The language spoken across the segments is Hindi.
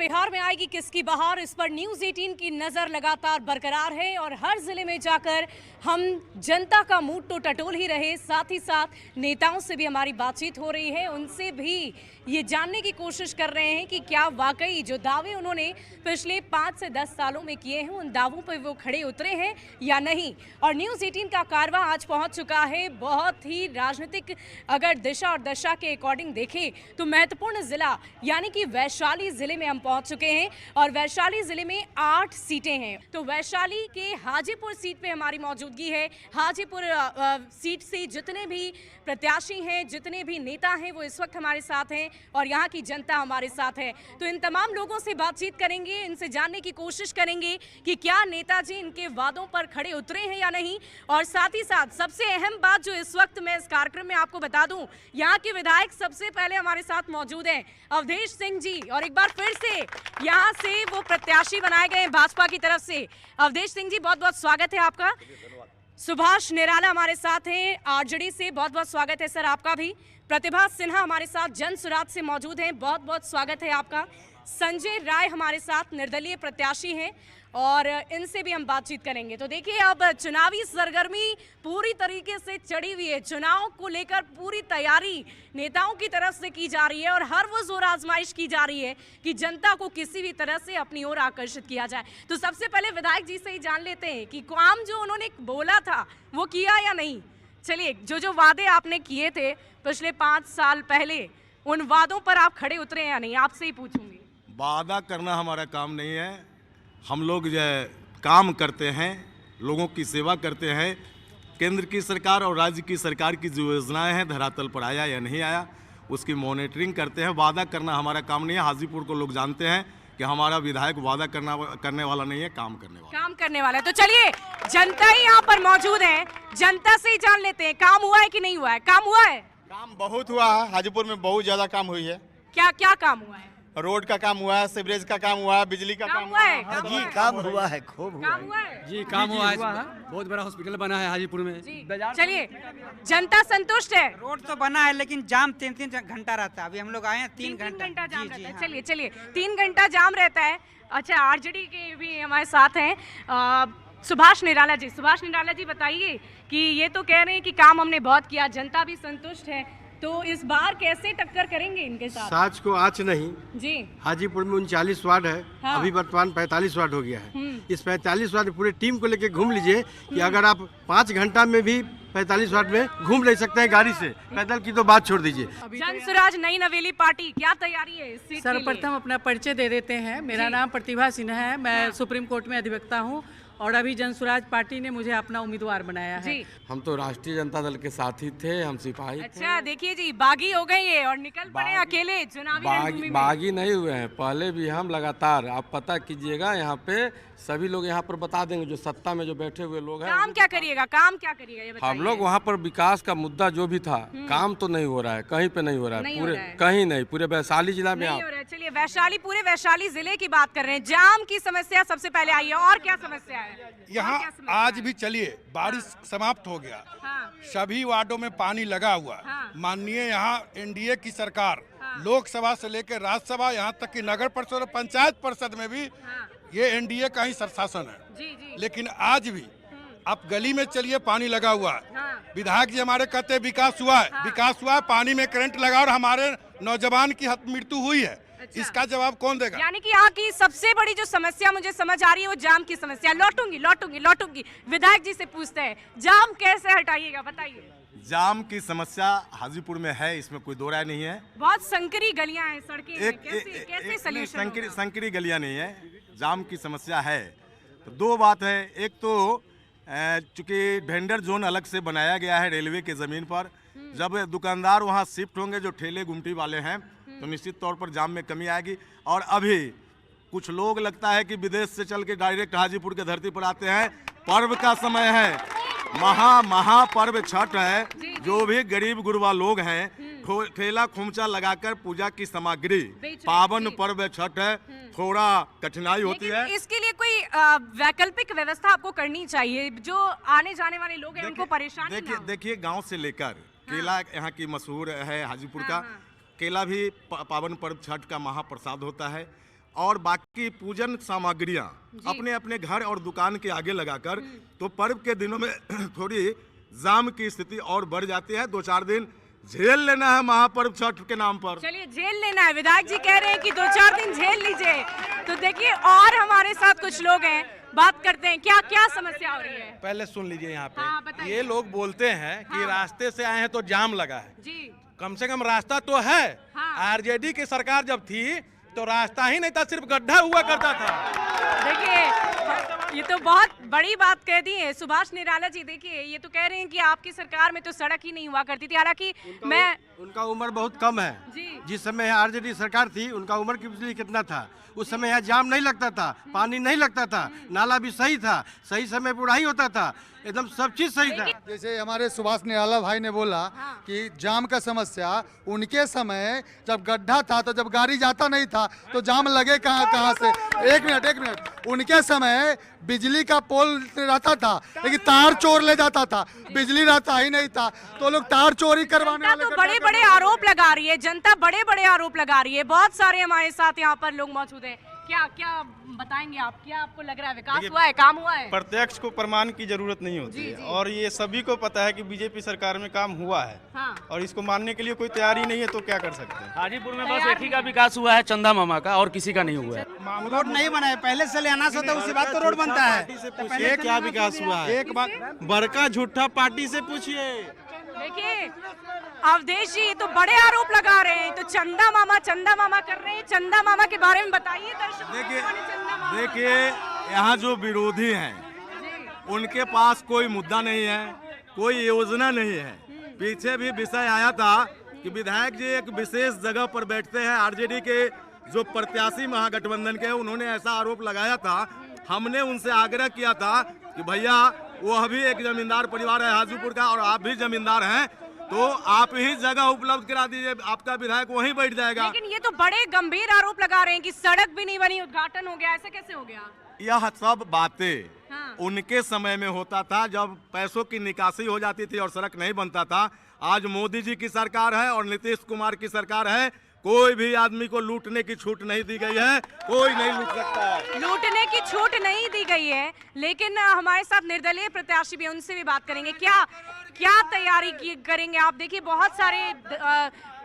बिहार में आएगी किसकी बहार, इस पर न्यूज़ 18 की नज़र लगातार बरकरार है और हर जिले में जाकर हम जनता का मूड तो टटोल ही रहे, साथ ही साथ नेताओं से भी हमारी बातचीत हो रही है। उनसे भी ये जानने की कोशिश कर रहे हैं कि क्या वाकई जो दावे उन्होंने पिछले 5 से 10 सालों में किए हैं उन दावों पर वो खड़े उतरे हैं या नहीं। और न्यूज़ 18 का कारवां आज पहुंच चुका है बहुत ही राजनीतिक अगर दिशा और दशा के अकॉर्डिंग देखें तो महत्वपूर्ण जिला यानी कि वैशाली जिले में हम पहुंच चुके हैं और वैशाली जिले में 8 सीटें हैं। तो वैशाली के हाजीपुर सीट पे हमारी मौजूदगी है। हाजीपुर सीट से जितने भी प्रत्याशी हैं, जितने भी नेता हैं वो इस वक्त हमारे साथ हैं और यहाँ की जनता हमारे साथ है। तो इन तमाम लोगों से बातचीत करेंगे, इनसे जानने की कोशिश करेंगे कि क्या नेताजी इनके वादों पर खड़े उतरे हैं या नहीं। और साथ ही साथ सबसे अहम बात जो इस वक्त मैं इस कार्यक्रम में आपको बता दूं, यहाँ के विधायक सबसे पहले हमारे साथ मौजूद हैं अवधेश सिंह जी, और एक बार फिर से यहाँ से वो प्रत्याशी बनाए गए हैं भाजपा की तरफ से। अवधेश सिंह जी, बहुत बहुत स्वागत है आपका। सुभाष निराला हमारे साथ हैं आरजेडी से, बहुत बहुत स्वागत है सर आपका भी। प्रतिभा सिन्हा हमारे साथ जनसुराज से मौजूद हैं, बहुत बहुत स्वागत है आपका। संजय राय हमारे साथ निर्दलीय प्रत्याशी हैं और इनसे भी हम बातचीत करेंगे। तो देखिए अब चुनावी सरगर्मी पूरी तरीके से चढ़ी हुई है, चुनाव को लेकर पूरी तैयारी नेताओं की तरफ से की जा रही है और हर वो जोर आजमाइश की जा रही है कि जनता को किसी भी तरह से अपनी ओर आकर्षित किया जाए। तो सबसे पहले विधायक जी से ही जान लेते हैं कि काम जो उन्होंने बोला था वो किया या नहीं। चलिए, जो वादे आपने किए थे पिछले 5 साल पहले, उन वादों पर आप खड़े उतरे या नहीं, आपसे ही पूछूंगी। वादा करना हमारा काम नहीं है, हम लोग जो काम करते हैं, लोगों की सेवा करते हैं। केंद्र की सरकार और राज्य की सरकार की जो योजनाएं हैं धरातल पर आया या नहीं आया उसकी मॉनिटरिंग करते हैं। वादा करना हमारा काम नहीं है। हाजीपुर को लोग जानते हैं कि हमारा विधायक वादा करने वाला नहीं है, काम करने वाला है। तो चलिए, जनता ही यहाँ पर मौजूद है, जनता से ही जान लेते हैं काम हुआ है कि नहीं हुआ है। काम हुआ है? काम बहुत हुआ है, हाजीपुर में बहुत ज्यादा काम हुई है। क्या क्या काम हुआ है? रोड का काम हुआ है, सीवरेज का काम हुआ है, बिजली का काम हुआ है। जी काम हुआ है, खूब हुआ है जी, काम हुआ है। बहुत बड़ा हॉस्पिटल बना है हाजीपुर में। चलिए, जनता संतुष्ट है। रोड तो बना है लेकिन जाम 3-3 घंटा रहता है। अभी हम लोग आए हैं 3 घंटा जाम रहता है। चलिए 3 घंटा जाम रहता है। अच्छा, आरजेडी के भी हमारे साथ हैं सुभाष निराला जी। सुभाष निराला जी, बताइए कि ये तो कह रहे हैं कि काम हमने बहुत किया, जनता भी संतुष्ट है, तो इस बार कैसे टक्कर करेंगे इनके साथ? साच को आँच नहीं जी। हाजीपुर में 39 वार्ड है। हाँ। अभी वर्तमान 45 वार्ड हो गया है। इस 45 वार्ड पूरे टीम को लेके घूम लीजिए कि अगर आप 5 घंटा में भी 45 वार्ड में घूम ले सकते हैं गाड़ी से, पैदल की तो बात छोड़ दीजिए। जनसुराज नई नवेली पार्टी, क्या तैयारी है इस सीट के लिए? सर्वप्रथम अपना परिचय दे देते हैं। मेरा नाम प्रतिभा सिन्हा है, मैं सुप्रीम कोर्ट में अधिवक्ता हूँ और अभी जनसुराज पार्टी ने मुझे अपना उम्मीदवार बनाया है। हम तो राष्ट्रीय जनता दल के साथी थे, हम सिपाही थे। अच्छा, देखिए जी, बागी हो गए ये और निकल पड़े अकेले चुनावी रणभूमि में। बागी नहीं हुए हैं, पहले भी हम लगातार, आप पता कीजिएगा, यहाँ पे सभी लोग यहाँ पर बता देंगे जो सत्ता में जो बैठे हुए लोग हैं। काम क्या करिएगा, काम क्या करिएगा ये बताइए। हम लोग वहाँ पर विकास का मुद्दा जो भी था, काम तो नहीं हो रहा है, कहीं पे नहीं हो रहा है, पूरे कहीं नहीं, पूरे वैशाली जिला में नहीं हो रहा है। चलिए, वैशाली, पूरे वैशाली जिले की बात कर रहे हैं। जाम की समस्या सबसे पहले आई है, और क्या समस्या है यहाँ? आज भी चलिए, बारिश समाप्त हो गया, सभी वार्डों में पानी लगा हुआ। माननीय यहाँ एनडीए की सरकार लोकसभा से लेकर राज्यसभा, यहाँ तक कि नगर परिषद और पंचायत परिषद में भी ये एनडीए का ही शासन है। लेकिन आज भी आप गली में चलिए, पानी लगा हुआ है। विधायक जी हमारे कहते हैं विकास हुआ है, विकास हुआ है, पानी में करंट लगा और हमारे नौजवान की मृत्यु हुई है। अच्छा। इसका जवाब कौन देगा? यानी कि यहाँ की सबसे बड़ी जो समस्या मुझे समझ आ रही है वो जाम की समस्या। लौटूंगी विधायक जी से पूछते हैं, जाम कैसे हटाइएगा, बताइए। जाम की समस्या हाजीपुर में है, इसमें कोई दो राय नहीं है। बहुत संकरी गलियां हैं, सड़कें कैसे सॉल्यूशन? संकरी गलियां नहीं है, जाम की समस्या है। तो 2 बात है, एक तो चूंकि वेंडर जोन अलग से बनाया गया है रेलवे के जमीन पर, जब दुकानदार वहां शिफ्ट होंगे जो ठेले गुमटी वाले हैं तो निश्चित तौर पर जाम में कमी आएगी। और अभी कुछ लोग लगता है कि विदेश से चल के डायरेक्ट हाजीपुर के धरती पर आते हैं। पर्व का समय है, महापर्व छठ है, जो भी गरीब गुरबा लोग हैं ठेला खुमचा लगाकर पूजा की सामग्री, पावन पर्व छठ है, थोड़ा कठिनाई होती है। इसके लिए कोई वैकल्पिक व्यवस्था आपको करनी चाहिए, जो आने जाने वाले लोग हैं उनको परेशानी ना हो। देखिए, गांव से लेकर केला यहाँ की मशहूर है हाजीपुर का। केला भी पावन पर्व छठ का महाप्रसाद होता है। और बाकी पूजन सामग्रियां अपने अपने घर और दुकान के आगे लगाकर, तो पर्व के दिनों में थोड़ी जाम की स्थिति और बढ़ जाती है। 2-4 दिन झेल लेना है महापर्व छठ के नाम पर। चलिए झेल लेना है, विधायक जी कह रहे हैं कि 2-4 दिन झेल लीजिए। तो देखिए और हमारे साथ कुछ लोग हैं, बात करते हैं क्या क्या समस्या हो रही है। पहले सुन लीजिए यहाँ हाँ, पे बताइए। ये लोग बोलते हैं कि रास्ते से आए हैं तो जाम लगा है। जी कम से कम रास्ता तो है। हाँ। आरजेडी की सरकार जब थी तो रास्ता ही नहीं था, सिर्फ गड्ढा हुआ करता था। देखिए ये तो बहुत बड़ी बात कह दी है सुभाष निराला जी। देखिए ये तो कह रहे हैं कि आपकी सरकार में तो सड़क ही नहीं हुआ करती थी। हालांकि उनका उम्र बहुत कम है जी। जिस समय आरजेडी सरकार थी उनका उम्र की बिजली कितना था, उस समय यहाँ जाम नहीं लगता था, पानी नहीं लगता था, नाला भी सही था, सही समय बुराई होता था, एकदम सब चीज सही था। जैसे हमारे सुभाष निराला भाई ने बोला कि जाम का समस्या उनके समय जब गड्ढा था तो जब गाड़ी जाता नहीं था तो जाम लगे कहाँ से। एक मिनट उनके समय बिजली का पोल रहता था लेकिन तार चोर ले जाता था, बिजली रहता ही नहीं था, तो लोग तार चोरी करवाने वाले। तो बड़े बड़े आरोप लगा रही है जनता, बड़े बड़े आरोप लगा रही है। बहुत सारे हमारे साथ यहाँ पर लोग मौजूद हैं। क्या क्या बताएंगे आप, क्या आपको लग रहा है विकास हुआ है, काम हुआ है? प्रत्यक्ष को प्रमाण की जरूरत नहीं होती है और ये सभी को पता है कि बीजेपी सरकार में काम हुआ है। हाँ। और इसको मानने के लिए कोई तैयारी नहीं है तो क्या कर सकते हैं। हाजीपुर में बस एक ही का विकास हुआ है, चंदा मामा का, और किसी का नहीं हुआ है। रोड नहीं बना है, पहले से लियानास होता है उसके बाद तो रोड बनता है। ये क्या विकास हुआ है? एक बात बड़का झूठा पार्टी से पूछिए। देखिए अवधेश जी तो बड़े आरोप लगा रहे हैं, तो चंदा मामा कर रहे हैं। चंदा मामा के बारे में बताइए दर्शकों को। देखिए यहाँ जो विरोधी हैं उनके पास कोई मुद्दा नहीं है, कोई योजना नहीं है। पीछे भी विषय आया था कि विधायक जी एक विशेष जगह पर बैठते हैं, आरजेडी के जो प्रत्याशी महागठबंधन के, उन्होंने ऐसा आरोप लगाया था। हमने उनसे आग्रह किया था कि भैया वो भी एक जमींदार परिवार है हाजीपुर का और आप भी जमींदार हैं, तो आप ही जगह उपलब्ध करा दीजिए, आपका विधायक वहीं बैठ जाएगा। लेकिन ये तो बड़े गंभीर आरोप लगा रहे हैं कि सड़क भी नहीं बनी, उद्घाटन हो गया, ऐसे कैसे हो गया? यह सब बातें उनके समय में होता था जब पैसों की निकासी हो जाती थी और सड़क नहीं बनता था। आज मोदी जी की सरकार है और नीतीश कुमार की सरकार है, कोई भी आदमी को लूटने की छूट नहीं दी गई है, कोई नहीं लूट सकता है। लूटने की छूट नहीं दी गई है, लेकिन हमारे साथ निर्दलीय प्रत्याशी भी, उनसे भी बात करेंगे। क्या तैयारी करेंगे आप? देखिए बहुत सारे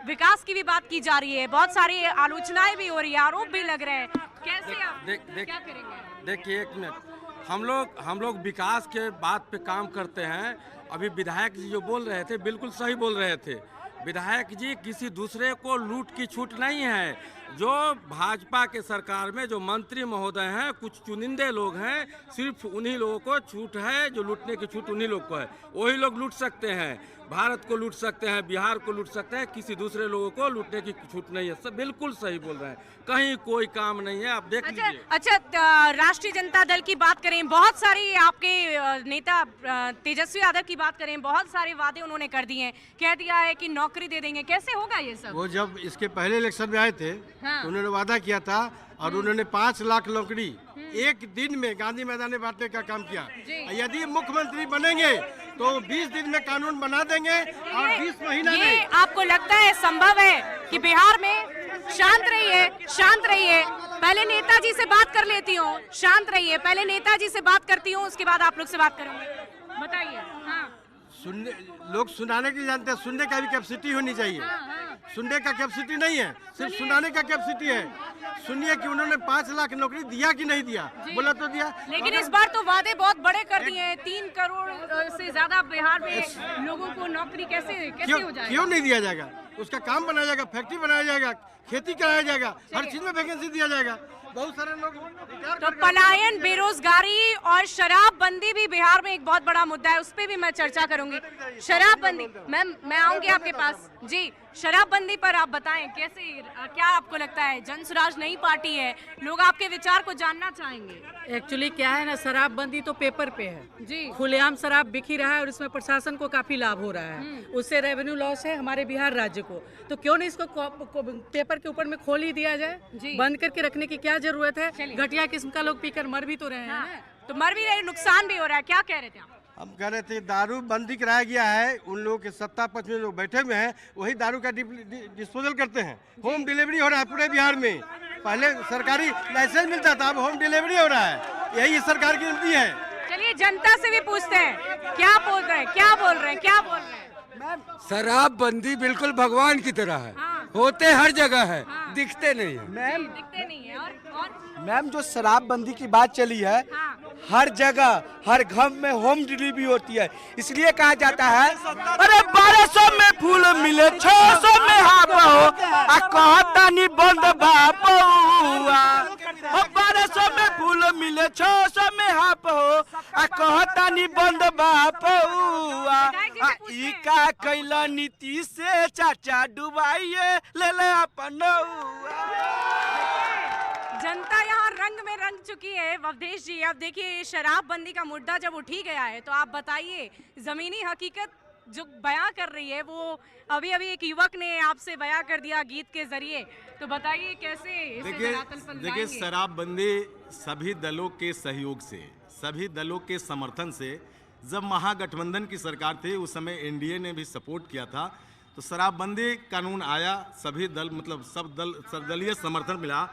विकास की भी बात की जा रही है, बहुत सारी आलोचनाएं भी हो रही है, आरोप भी लग रहे हैं। कैसे आप क्या करेंगे? देखिए एक मिनट, हम लोग विकास के बात पे काम करते हैं। अभी विधायक जी जो बोल रहे थे बिल्कुल सही बोल रहे थे। विधायक जी किसी दूसरे को लूट की छूट नहीं है। जो भाजपा के सरकार में जो मंत्री महोदय हैं, कुछ चुनिंदे लोग हैं, सिर्फ उन्हीं लोगों को छूट है, जो लूटने की छूट उन्हीं लोग को है। वही लोग लूट सकते हैं, भारत को लूट सकते हैं, बिहार को लूट सकते हैं, किसी दूसरे लोगों को लूटने की छूट नहीं है। सब बिल्कुल सही बोल रहे हैं, कहीं कोई काम नहीं है, आप देख लीजिए। अच्छा राष्ट्रीय जनता दल की बात करें, बहुत सारी आपके नेता तेजस्वी यादव की बात करें, बहुत सारे वादे उन्होंने कर दिए हैं, कह दिया है कि नौकरी दे देंगे। कैसे होगा ये सब? वो जब इसके पहले इलेक्शन में आए थे तो उन्होंने वादा किया था और उन्होंने 5 लाख नौकरी एक दिन में गांधी मैदान में बांटने का काम किया। यदि मुख्यमंत्री बनेंगे तो 20 दिन में कानून बना देंगे और 20 महीना में। आपको लगता है संभव है कि बिहार में? शांत रहिए, पहले नेताजी से बात कर लेती हूँ। शांत रहिए, पहले नेताजी से बात करती हूँ, उसके बाद आप लोग से बात करूंगी। बताइए। हाँ। सुनने लोग सुनाने की जानते हैं, सुनने का भी कैपेसिटी होनी चाहिए। सुनने का कैपेसिटी नहीं है, सिर्फ सुनाने का कैपेसिटी है। सुनिए कि उन्होंने 5 लाख नौकरी दिया कि नहीं दिया? बोला तो दिया, लेकिन इस बार तो वादे बहुत बड़े कर दिए हैं। 3 करोड़ से ज्यादा बिहार में लोगों को नौकरी कैसे हो जाएगा? क्यों नहीं दिया जाएगा? उसका काम बनाया जाएगा, फैक्ट्री बनाया जाएगा, खेती कराया जाएगा, हर चीज में वैकेंसी दिया जाएगा। बहुत सारे लोग तो पलायन, बेरोजगारी और शराबबंदी भी बिहार में एक बहुत बड़ा मुद्दा है, उस पर भी मैं चर्चा करूंगी। शराबबंदी, मैं आऊंगी आपके पास जी। शराबबंदी पर आप बताएं कैसे, क्या आपको लगता है? जनसुराज नई पार्टी है, लोग आपके विचार को जानना चाहेंगे। एक्चुअली क्या है ना, शराबबंदी तो पेपर पे है जी, खुलेआम शराब बिक ही रहा है और इसमें प्रशासन को काफी लाभ हो रहा है, उससे रेवेन्यू लॉस है हमारे बिहार राज्य को। तो क्यों नहीं इसको पेपर के ऊपर में खोल ही दिया जाए? बंद करके रखने की क्या जरूरत है? घटिया किस्म का लोग पीकर मर भी तो रहे हैं। तो मर भी रहे, नुकसान भी हो रहा है। क्या कह रहे थे आप? हम कह रहे थे दारू बंदी कराया गया है, उन लोगों के सत्ता पक्ष में लोग बैठे हुए हैं वही दारू का डिस्पोजल करते हैं। होम डिलीवरी हो रहा है पूरे बिहार में, पहले सरकारी लाइसेंस मिलता था, अब होम डिलीवरी हो रहा है। यही इस सरकार की नीति है। चलिए जनता से भी पूछते हैं, क्या बोल रहे हैं, क्या बोल रहे हैं, क्या बोल रहे हैं? शराबबंदी बिल्कुल भगवान की तरह है। होते हर जगह है, दिखते नहीं है। मैम दिखते नहीं है। और मैम जो शराबबंदी की बात चली है, हर जगह हर घर में होम डिलीवरी होती है, इसलिए कहा जाता है अरे 1200 में फूल मिले 600 में हाफ हो कहता नहीं बंद बापुआ। 1200 में फूल मिले 600 में हाफ हो कहता नहीं बंद बापुआ। ई का कैला नीति से चाचा डुबाइए ले ले अपन। जनता यहाँ रंग में रंग चुकी है। अवधेश जी, अब देखिए शराबबंदी का मुद्दा जब उठ ही गया है तो आप बताइए, जमीनी हकीकत जो बयां कर रही है वो अभी एक युवक ने आपसे बयां कर दिया गीत के जरिए, तो बताइए कैसे इसे धरातल पर देखिए लाएंगे? शराबबंदी सभी दलों के सहयोग से, सभी दलों के समर्थन से, जब महागठबंधन की सरकार थी उस समय एनडीए ने भी सपोर्ट किया था, तो शराबबंदी कानून आया, सभी दल मतलब सब दल सर्वदलीय समर्थन मिला।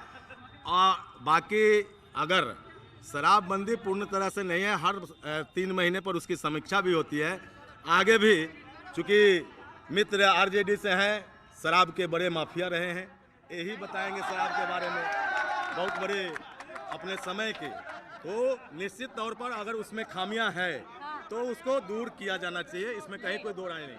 और बाकी अगर शराबबंदी पूर्ण तरह से नहीं है, हर 3 महीने पर उसकी समीक्षा भी होती है। आगे भी चूँकि मित्र आरजेडी से हैं, शराब के बड़े माफिया रहे हैं, यही बताएंगे शराब के बारे में बहुत बड़े अपने समय के, तो निश्चित तौर पर अगर उसमें खामियां हैं तो उसको दूर किया जाना चाहिए, इसमें कहीं कोई दो राय नहीं।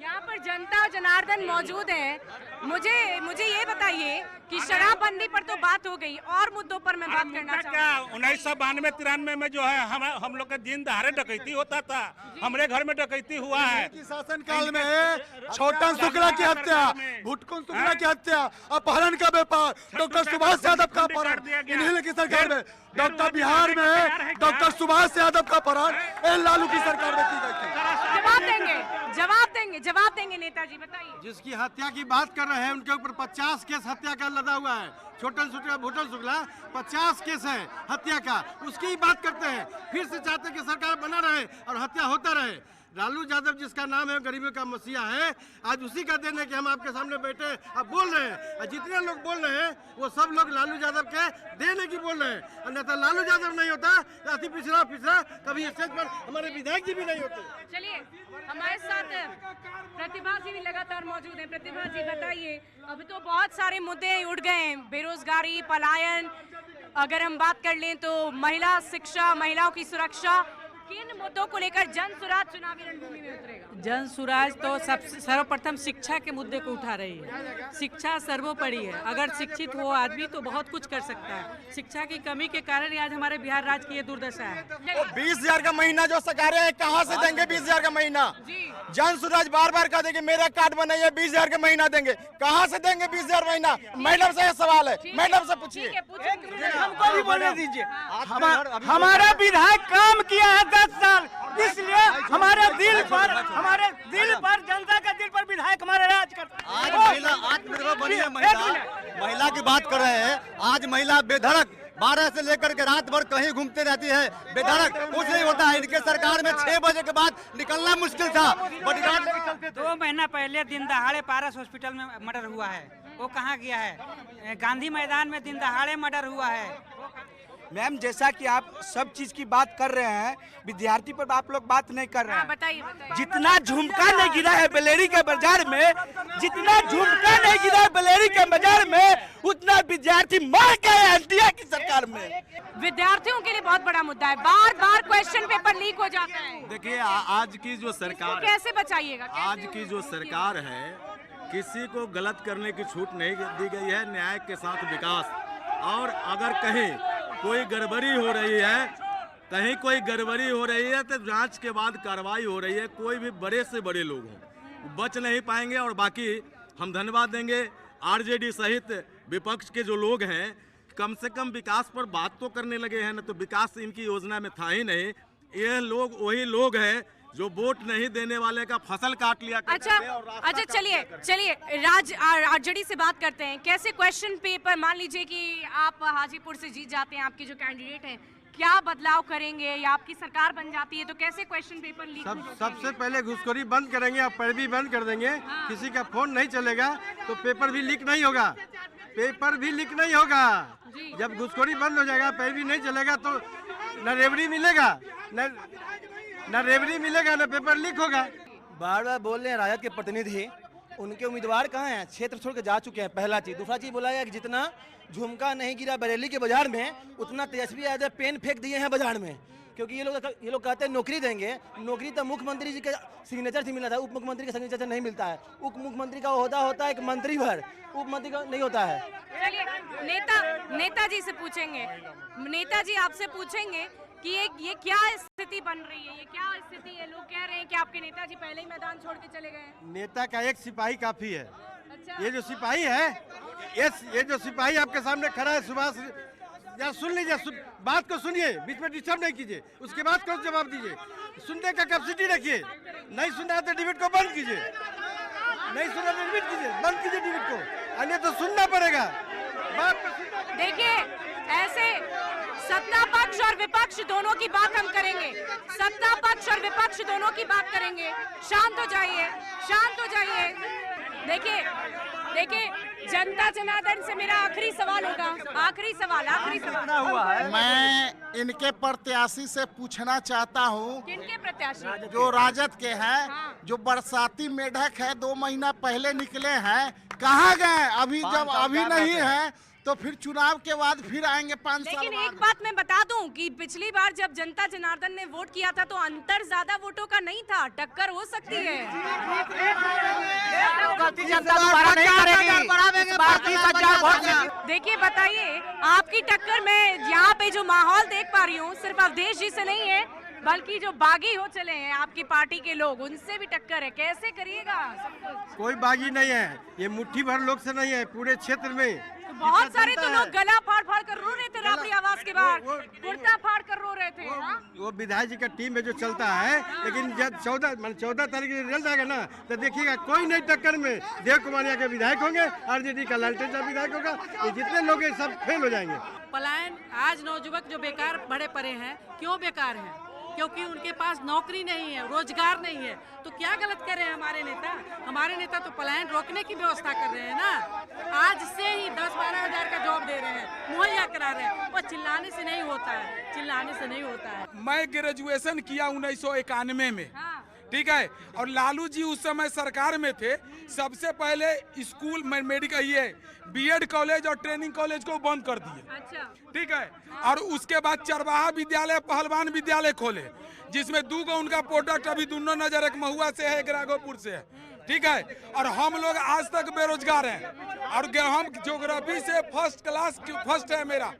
यहाँ पर जनता जनार्दन मौजूद है। मुझे ये बताइए कि शराबबंदी पर तो बात हो गई, और मुद्दों पर मैं बात करना चाहूँगा। 1992-93 में जो है हम लोग के दिन दहाड़े डकैती होता था, हमारे घर में डकैती हुआ है। शासन काल में छोटन शुक्ला की हत्या, भुटकुन शुक्ला की हत्या, अपहरण का व्यापार, डॉक्टर सुभाष यादव का अपहरण इन्हीं की सरकार में, डॉक्टर बिहार में डॉक्टर सुभाष यादव का अपहरण लालू की सरकार में की गई थी। जवाब देंगे नेताजी, बताइए। जिसकी हत्या की बात कर रहे हैं उनके ऊपर 50 केस हत्या का लदा हुआ है। छोटन शुक्ला भुटन शुक्ला 50 केस है हत्या का, उसकी ही बात करते हैं। फिर से चाहते हैं कि सरकार बना रहे और हत्या होता रहे। लालू यादव जिसका नाम है गरीबों का मसीहा है, आज उसी का दिन है कि हम आपके सामने बैठे अब बोल रहे हैं, और जितने लोग बोल रहे हैं वो सब लोग लालू यादव के देने की बोल रहे हैं। अन्यथा लालू यादव नहीं होता, अति पिछड़ा कभी स्टेज पर हमारे विधायक जी भी नहीं होते। चलिए हमारे साथ प्रतिभा जी भी लगातार मौजूद हैं। प्रतिभा जी बताइए, अभी तो बहुत सारे मुद्दे उठ गए हैं, बेरोजगारी, पलायन, अगर हम बात कर लें तो महिला शिक्षा, महिलाओं की सुरक्षा, किन मुद्दों को लेकर जनसुराज चुनावी रणभूमि में उतरेगा? जनसुराज तो सर्वप्रथम शिक्षा के मुद्दे को उठा रही है। शिक्षा सर्वोपरि है, अगर शिक्षित हो आदमी तो बहुत कुछ कर सकता है। शिक्षा की कमी के कारण आज हमारे बिहार राज्य की ये दुर्दशा है। 20,000 का महीना जो सरकारें हैं, कहाँ से देंगे 20,000 का महीना? जनसुराज बार बार कह देंगे मेरा कार्ड बनाइए 20,000 का महीना देंगे, कहाँ से देंगे 20,000 महीना? मैडम से सवाल है, मैडम से पूछिए। हमको भी बोलने दीजिए। हमारा विधायक काम किया है 10 साल, इसलिए हमारे दिल पर जनता के दिल पर विधायक हमारे राज करता है। आज महिला आत्मनिर्भर बनी है। महिला की बात कर रहे हैं, आज महिला बेधड़क 12 से लेकर के रात भर कहीं घूमते रहती है, बेधड़क कुछ नहीं होता है। इनके सरकार में 6 बजे के बाद निकलना मुश्किल था। 2 महीना पहले दिन दहाड़े पारस हॉस्पिटल में मर्डर हुआ है, वो कहाँ गया है? गांधी मैदान में दिन दहाड़े मर्डर हुआ है। मैम जैसा कि आप सब चीज की बात कर रहे हैं, विद्यार्थी पर आप लोग बात नहीं कर रहे हैं। बताइए। जितना झुमका नहीं गिरा है बेलेरी के बाजार में, जितना झुमका नहीं गिरा है बेलेरी के बाजार में, उतना विद्यार्थी मर गए एनडीए की सरकार में। विद्यार्थियों के लिए बहुत बड़ा मुद्दा है, बार बार क्वेश्चन पेपर लीक हो जाता है। देखिए आज की जो सरकार, कैसे बचाइएगा? आज की जो सरकार है, किसी को गलत करने की छूट नहीं दी गई है, न्याय के साथ विकास। और अगर कहीं कोई गड़बड़ी हो रही है तो जांच के बाद कार्रवाई हो रही है। कोई भी बड़े से बड़े लोग हों बच नहीं पाएंगे। और बाकी हम धन्यवाद देंगे आरजेडी सहित विपक्ष के जो लोग हैं, कम से कम विकास पर बात तो करने लगे हैं, न तो विकास इनकी योजना में था ही नहीं। ये लोग वही लोग हैं जो वोट नहीं देने वाले का फसल काट लिया। अच्छा चलिए आरजेडी से बात करते हैं। कैसे क्वेश्चन पेपर, मान लीजिए कि आप हाजीपुर से जीत जाते हैं, आपके जो कैंडिडेट हैं, क्या बदलाव करेंगे या आपकी सरकार बन जाती है तो कैसे क्वेश्चन पेपर लीक? सबसे पहले घुसखोरी बंद करेंगे और पैरवी बंद कर देंगे। किसी का फोन नहीं चलेगा तो पेपर भी लीक नहीं होगा। पेपर भी लीक नहीं होगा। जब घुसखोरी बंद हो जाएगा, पैरवी नहीं चलेगा तो न रेवड़ी मिलेगा, न रेवड़ी मिलेगा, न पेपर लीक होगा। बार बार बोल रहे हैं राजद के प्रतिनिधि, उनके उम्मीदवार कहाँ हैं? क्षेत्र छोड़ के जा चुके हैं, पहला चीज। दूसरा चीज बोला गया कि जितना झुमका नहीं गिरा बरेली के बाजार में, उतना तेजस्वी यादव पेन फेंक दिए हैं बाजार में। क्योंकि ये लोग कहते हैं नौकरी देंगे। नौकरी तो मुख्यमंत्री जी के सिग्नेचर से मिला था, उप मुख्यमंत्री का सिग्नेचर नहीं मिलता है। उप मुख्यमंत्री का ओहदा होता है एक मंत्री भर, उप मंत्री का नहीं होता है। चलिए नेताजी से पूछेंगे, नेताजी आपसे पूछेंगे कि ये क्या स्थिति बन रही है, ये क्या स्थिति है? लोग कह रहे हैं कि आपके नेताजी पहले ही मैदान छोड़ के चले गए हैं। नेता का एक सिपाही काफी है। अच्छा। ये जो सिपाही है, ये जो सिपाही आपके सामने खड़ा है, सुभाष, या सुन लीजिए, बात को सुनिए, बीच में डिस्टर्ब नहीं कीजिए, उसके बाद कुछ जवाब दीजिए। सुनने का कैपेसिटी रखिए, नहीं सुनना है तो डिबेट को बंद कीजिए, नहीं सुनना तो डिबेट कीजिए, बंद कीजिए डिबेट को, अन्य तो सुनना पड़ेगा। बात देखिए, ऐसे सत्ता पक्ष और विपक्ष दोनों की बात हम करेंगे, सत्ता पक्ष और विपक्ष दोनों की बात करेंगे। शांत हो जाइए, शांत हो जाइए। देखिए जनता जनार्दन से मेरा आखिरी सवाल होगा, आखिरी सवाल मैं इनके प्रत्याशी से पूछना चाहता हूँ। किनके प्रत्याशी? जो राजद के हैं। हाँ। जो बरसाती मेढक है 2 महीना पहले निकले हैं, कहाँ गए? अभी जब अभी नहीं है तो फिर चुनाव के बाद फिर आएंगे 5 साल बाद। लेकिन एक बात मैं बता दूं कि पिछली बार जब जनता जनार्दन ने वोट किया था तो अंतर ज्यादा वोटों का नहीं था, टक्कर हो सकती है। देखिए बताइए, आपकी टक्कर मैं यहाँ पे जो माहौल देख पा रही हूँ, सिर्फ अवधेश जी से नहीं है, बल्कि जो बागी हो चले हैं आपकी पार्टी के लोग, उनसे भी टक्कर है। कैसे करिएगा? कोई बागी नहीं है, ये मुट्ठी भर लोग से नहीं है, पूरे क्षेत्र में बहुत सारे तो लोग गला फाड़ फाड़ कर रो रहे थे राबड़ी आवास के बाहर, कुर्ता फाड़ कर रो रहे थे। वो विधायक जी का टीम में जो चलता है, लेकिन जब 14 तारीख रिजल्ट आएगा ना, तो देखिएगा कोई नहीं टक्कर में देव कुमारिया के विधायक होंगे, आरजेडी का लालटेन साहब विधायक होगा, ये जितने लोग हैं सब फेल हो जाएंगे। पलायन, आज नौजुवक जो बेकार पड़े पड़े हैं, क्यों बेकार हैं? क्योंकि उनके पास नौकरी नहीं है, रोजगार नहीं है। तो क्या गलत कर रहे हैं हमारे नेता? हमारे नेता तो पलायन रोकने की व्यवस्था कर रहे हैं ना। आज से ही 10-12 हजार का जॉब दे रहे हैं, मुहैया करा रहे हैं। और चिल्लाने से नहीं होता है, चिल्लाने से नहीं होता है। मैं ग्रेजुएशन किया 1991 में, ठीक है, और लालू जी उस समय सरकार में थे। सबसे पहले स्कूल में मेडिकल ये बीएड कॉलेज और ट्रेनिंग कॉलेज को बंद कर दिए। अच्छा। ठीक है, और उसके बाद चरवाहा विद्यालय, पहलवान विद्यालय खोले, जिसमें 2 गो उनका प्रोडक्ट अभी दोनों नजर, एक महुआ से है, एक राघोपुर से है। ठीक है, और हम लोग आज तक बेरोजगार हैं, और हम ज्योग्राफी से फर्स्ट क्लास फर्स्ट है मेरा।